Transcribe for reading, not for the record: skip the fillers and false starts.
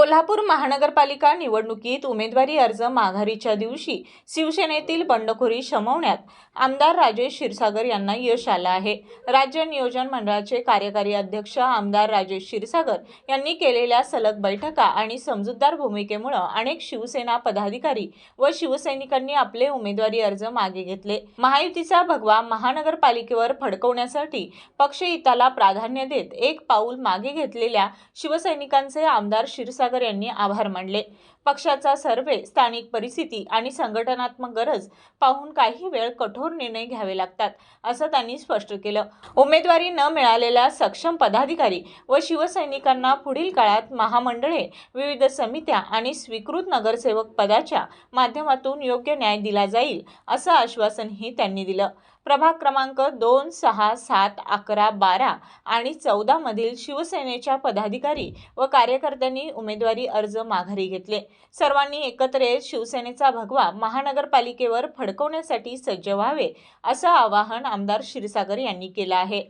कोल्हापूर महानगरपालिका निवडणुकीत उमेदवारी अर्ज माघारीच्या दिवशी शिवसेनेतील बंडखोरी शमवण्यात आमदार राजेश क्षीरसागर यांना यश आलं आहे। राज्य नियोजन मंडळाचे कार्यकारी अध्यक्ष आमदार राजेश क्षीरसागर यांनी केलेल्या सलग बैठका आणि समजूतदार भूमिकेमुळे अनेक शिवसेना पदाधिकारी व शिवसैनिकांनी आपले उमेदवारी अर्ज मागे घेतले। महायुतीचा भगवा महानगरपालिकेवर फडकवण्यासाठी पक्षहिताला प्राधान्य देत एक पाऊल मागे घेतलेल्या शिवसैनिकांचे आमदार क्षीरसागर यांनी आभार मानले। पक्षाचा सर्वे, स्थानिक परिस्थिती आणि संघटनात्मक गरज पाहून काही वेळ कठोर निर्णय घ्यावे लागतात, असं त्यांनी स्पष्ट केलं। उमेदवारी न मिळालेल्या सक्षम पदाधिकारी व शिवसैनिकांना पुढील काळात महामंडळे, विविध समित्या आणि स्वीकृत नगरसेवक पदाच्या माध्यमातून योग्य न्याय दिला जाईल, असं आश्वासनही त्यांनी दिलं। प्रभाग क्रमांक 2, 6, 7, 11, 12 आणि 14 मधील शिवसेनेच्या पदाधिकारी व कार्यकर्त्यांनी उमेदवारी अर्ज माघारी घेतले। सर्वांनी एकत्र येत शिवसेनेचा भगवा महानगरपालिकेवर फडकवण्यासाठी सज्ज व्हावे, असं आवाहन आमदार क्षीरसागर यांनी केलं आहे।